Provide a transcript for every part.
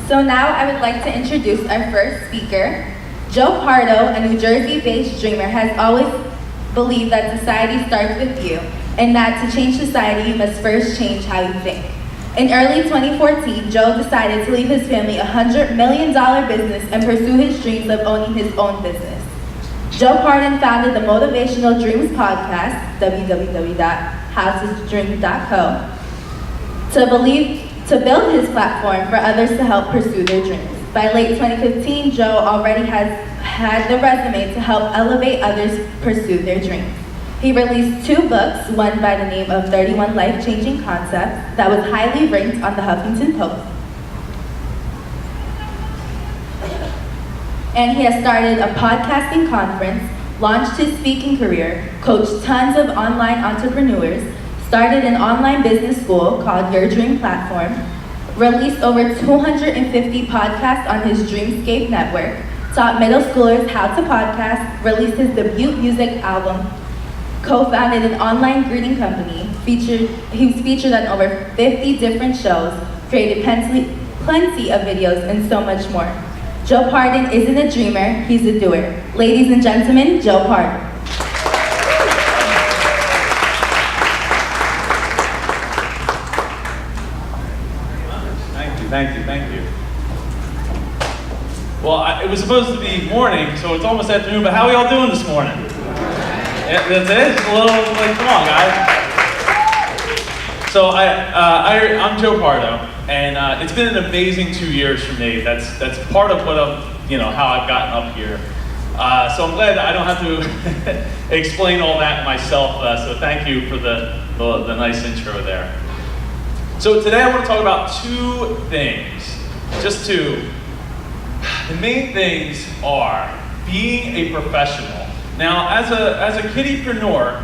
So now I would like to introduce our first speaker. Joe Pardo, a New Jersey-based dreamer, has always believed that society starts with you, and that to change society, you must first change how you think. In early 2014, Joe decided to leave his family $100 million business and pursue his dreams of owning his own business. Joe Pardo founded the Motivational Dreams podcast, www.howtodream.co, to build his platform for others to help pursue their dreams. By late 2015, Joe already had the resume to help elevate others pursue their dreams. He released 2 books, one by the name of 31 Life-Changing Concepts, that was highly ranked on the Huffington Post. And he has started a podcasting conference, launched his speaking career, coached tons of online entrepreneurs, started an online business school called Your Dream Platform, released over 250 podcasts on his Dreamscape network, taught middle schoolers how to podcast, released his debut music album, co-founded an online greeting company, he was featured on over 50 different shows, created plenty of videos, and so much more. Joe Pardo isn't a dreamer, he's a doer. Ladies and gentlemen, Joe Pardo. Thank you. Well, it was supposed to be morning, so it's almost afternoon, but how are we all doing this morning? Yeah, that's it? Just a little, come on, guys. So I'm Joe Pardo, and it's been an amazing 2 years for me. That's part of what how I've gotten up here. So I'm glad that I don't have to explain all that myself, so thank you for the nice intro there. So today I want to talk about 2 things, just 2. The main things are being a professional. Now, as a kiddipreneur,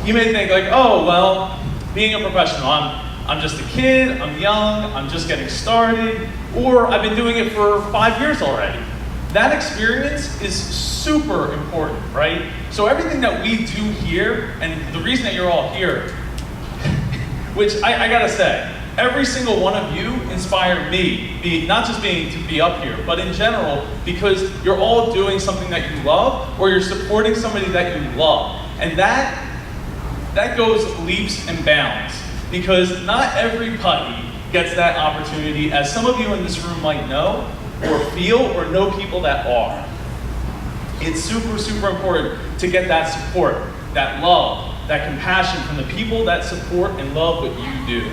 you may think like, oh, well, being a professional, I'm just a kid, I'm young, I'm just getting started, or I've been doing it for 5 years already. That experience is super important, right? So everything that we do here, and the reason that you're all here, which I gotta say, every single one of you inspire me, not just to be up here, but in general, because you're all doing something that you love, or you're supporting somebody that you love. And that goes leaps and bounds, because not everybody gets that opportunity, as some of you in this room might know, or feel, or know people that are. It's super, super important to get that support, that love, that compassion from the people that support and love what you do.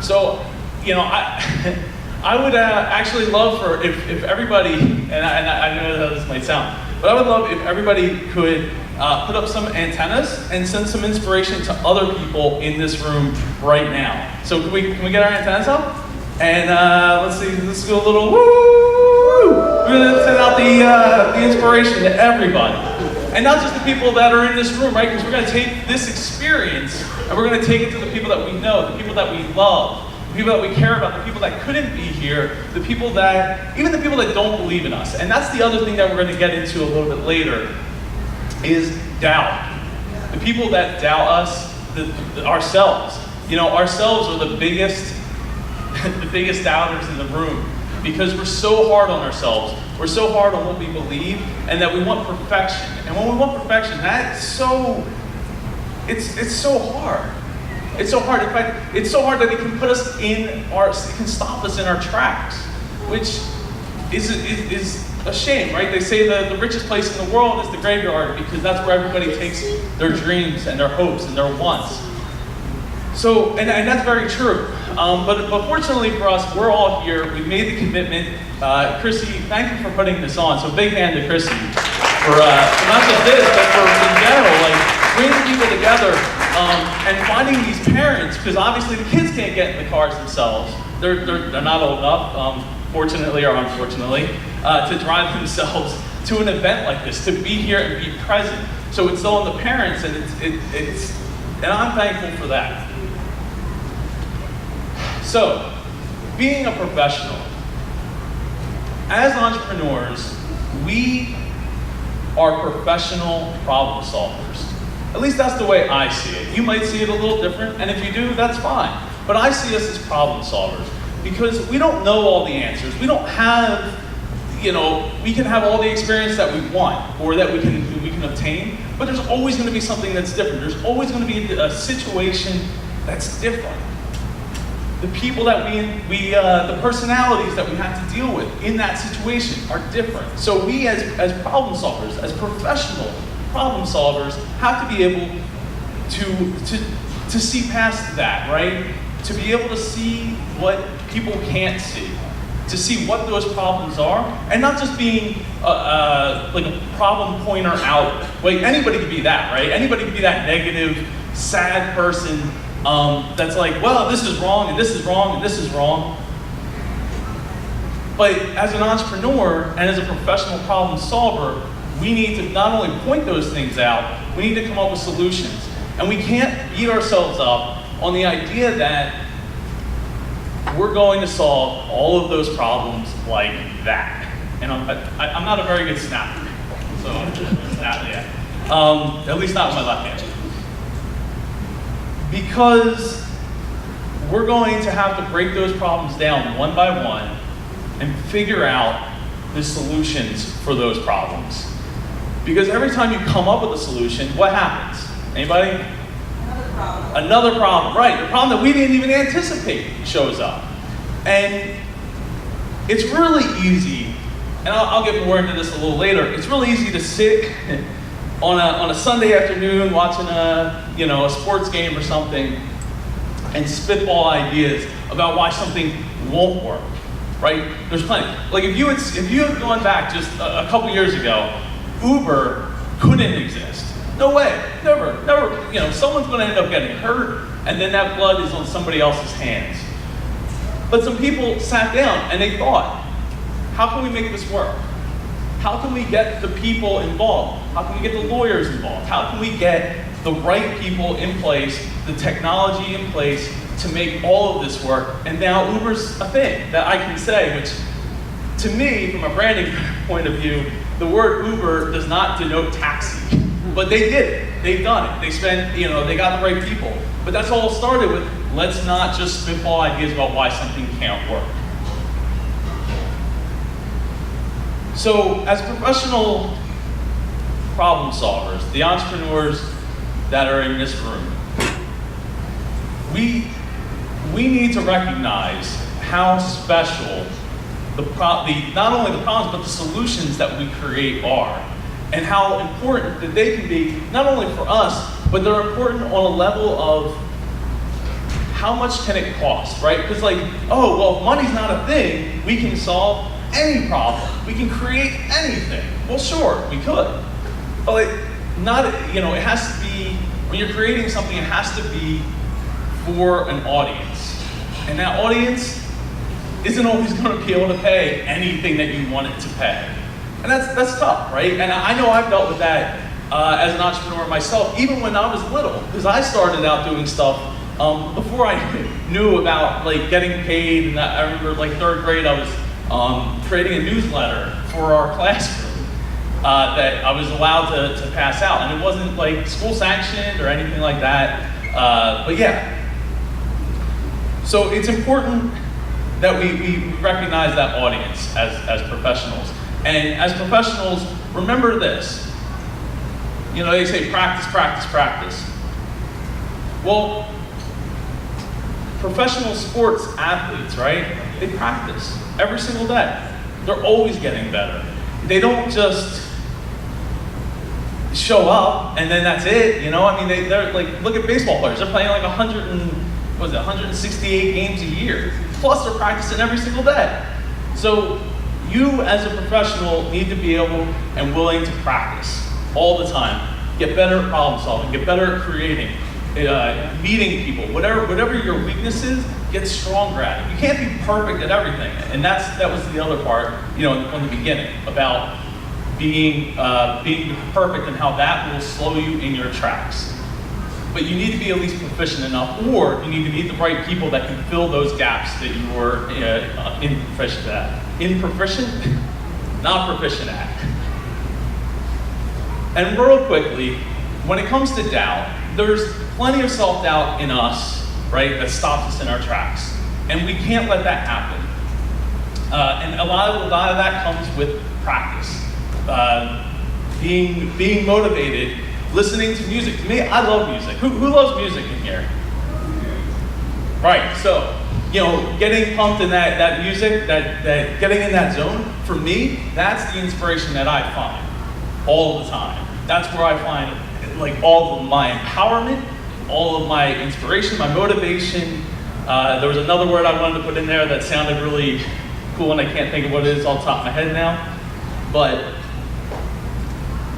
So, I would actually love if everybody, and I know how this might sound, but I would love if everybody could put up some antennas and send some inspiration to other people in this room right now. So can we get our antennas up? And let's do a little woo! We're gonna send out the inspiration to everybody. And not just the people that are in this room, right? Because we're going to take this experience and we're going to take it to the people that we know, the people that we love, the people that we care about, the people that couldn't be here, even the people that don't believe in us. And that's the other thing that we're going to get into a little bit later, is doubt. The people that doubt us, ourselves. Ourselves are the biggest doubters in the room, because we're so hard on ourselves. We're so hard on what we believe, and that we want perfection. And when we want perfection, it's so hard. It's so hard. In fact, it's so hard that it can it can stop us in our tracks, which is a shame, right? They say the richest place in the world is the graveyard, because that's where everybody takes their dreams and their hopes and their wants. So, and that's very true. But fortunately for us, we're all here. We've made the commitment. Chrissy, thank you for putting this on. So big hand to Chrissy for not just this, but for in general, bringing people together and finding these parents, because obviously the kids can't get in the cars themselves. They're not old enough, fortunately or unfortunately, to drive themselves to an event like this, to be here and be present. So it's still on the parents, and and I'm thankful for that. So, being a professional, as entrepreneurs, we are professional problem solvers. At least that's the way I see it. You might see it a little different, and if you do, that's fine. But I see us as problem solvers. because we don't know all the answers. We don't have, we can have all the experience that we want or that we can obtain, but there's always going to be something that's different. There's always going to be a situation that's different. The people that the personalities that we have to deal with in that situation are different. So we as problem solvers, as professional problem solvers, have to be able to see past that, right? To be able to see what people can't see, to see what those problems are, and not just being like a problem pointer out. Like anybody could be that, right? Anybody could be that negative, sad person that's like, well, this is wrong, and this is wrong, and this is wrong. But as an entrepreneur and as a professional problem solver, we need to not only point those things out, we need to come up with solutions. And we can't beat ourselves up on the idea that we're going to solve all of those problems like that. And I'm not a very good snapper, so at least not with my left hand. Because we're going to have to break those problems down one by one and figure out the solutions for those problems. Because every time you come up with a solution, what happens? Anybody? Another problem, right? The problem that we didn't even anticipate shows up. And it's really easy, and I'll get more into this a little later, it's really easy to sit on a Sunday afternoon watching a sports game or something and spitball ideas about why something won't work, right? There's plenty. Like if you had gone back just a couple years ago, Uber couldn't exist. No way, never. Someone's going to end up getting hurt, and then that blood is on somebody else's hands. But some people sat down and they thought, how can we make this work? How can we get the people involved? How can we get the lawyers involved? How can we get the right people in place, the technology in place to make all of this work? And now Uber's a thing that I can say, which to me, from a branding point of view, the word Uber does not denote taxi. But they did it. They've done it. They spent, they got the right people. But that's all it started with. Let's not just spitball ideas about why something can't work. So, as professional problem solvers, the entrepreneurs that are in this room, we need to recognize how special not only the problems but the solutions that we create are, and how important that they can be not only for us, but they're important on a level of how much can it cost, right? Because if money's not a thing, we can solve any problem. We can create anything. Well, sure, we could. But it has to be, when you're creating something, it has to be for an audience. And that audience isn't always going to be able to pay anything that you want it to pay. And that's tough, right? And I know I've dealt with that as an entrepreneur myself, even when I was little, because I started out doing stuff before I knew about getting paid. And I remember third grade, I was creating a newsletter for our classroom that I was allowed to pass out, and it wasn't school sanctioned or anything like that. But yeah, so it's important that we recognize that audience as professionals. And as professionals, remember this. They say practice, practice, practice. Well, professional sports athletes, right? They practice every single day. They're always getting better. They don't just show up and then that's it, they're look at baseball players. They're playing 168 games a year. Plus they're practicing every single day. So you as a professional need to be able and willing to practice all the time. Get better at problem solving, get better at creating, meeting people, whatever your weakness is, get stronger at it. You can't be perfect at everything. And that was the other part, from the beginning, about being perfect and how that will slow you in your tracks. But you need to be at least proficient enough, or you need to meet the right people that can fill those gaps that you were improficient at. Not proficient at. And real quickly, when it comes to doubt, there's plenty of self-doubt in us, right, that stops us in our tracks. And we can't let that happen. And a lot of that comes with practice. Being motivated, listening to music. To me, I love music. Who loves music in here? Right, so, getting pumped in that music, that getting in that zone, for me, that's the inspiration that I find all the time. That's where I find all of my empowerment, all of my inspiration, my motivation. There was another word I wanted to put in there that sounded really cool, and I can't think of what it is off the top of my head now. But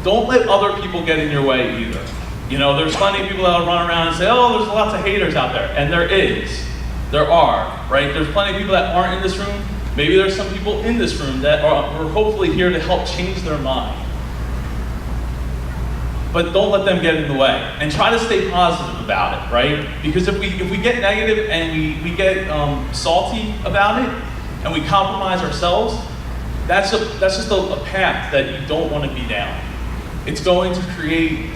don't let other people get in your way either. There's plenty of people that will run around and say, oh, there's lots of haters out there. And there is. There are, right? There's plenty of people that aren't in this room. Maybe there's some people in this room that are hopefully here to help change their mind. But don't let them get in the way. And try to stay positive about it, right? Because if we get negative and we get salty about it, and we compromise ourselves, that's just a path that you don't want to be down. It's going to create,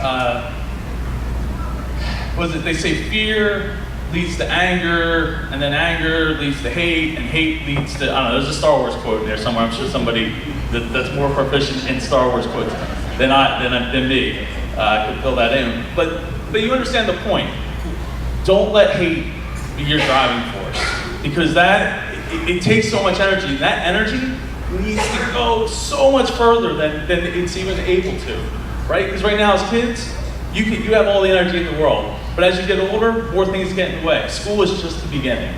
they say fear leads to anger, and then anger leads to hate, and hate leads to, I don't know, there's a Star Wars quote in there somewhere. I'm sure somebody that's more proficient in Star Wars quotes than me could fill that in. But you understand the point. Don't let hate be your driving force, because it takes so much energy, and that energy needs to go so much further than it's even able to, right? Because right now as kids, you have all the energy in the world, but as you get older, more things get in the way. School is just the beginning.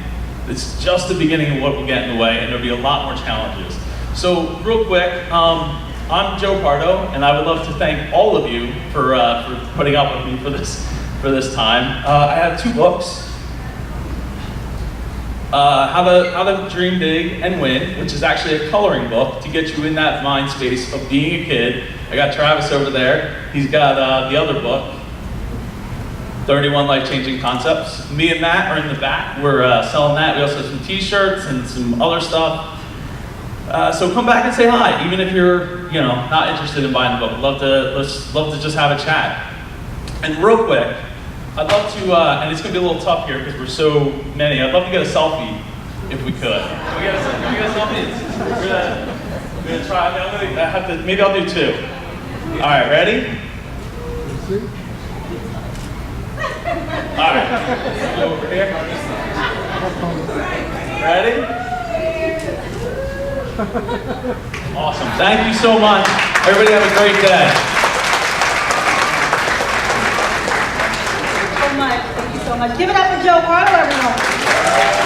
It's just the beginning of what will get in the way, and there'll be a lot more challenges. So real quick, I'm Joe Pardo, and I would love to thank all of you for putting up with me for this time. I have 2 books. How to Dream Big and Win, which is actually a coloring book to get you in that mind space of being a kid. I got Travis over there. He's got the other book, 31 Life-Changing Concepts. Me and Matt are in the back. We're selling that. We also have some t-shirts and some other stuff. So come back and say hi, even if you're not interested in buying the book. Love to just have a chat. And real quick, I'd love to, and it's going to be a little tough here because we're so many. I'd love to get a selfie if we could. Can we get a selfie? We're gonna try. Maybe I'll do 2. All right, ready? All right. Go over here. Ready? Awesome. Thank you so much. Everybody have a great day. Thank you so much. Give it up for Joe Pardo, everyone.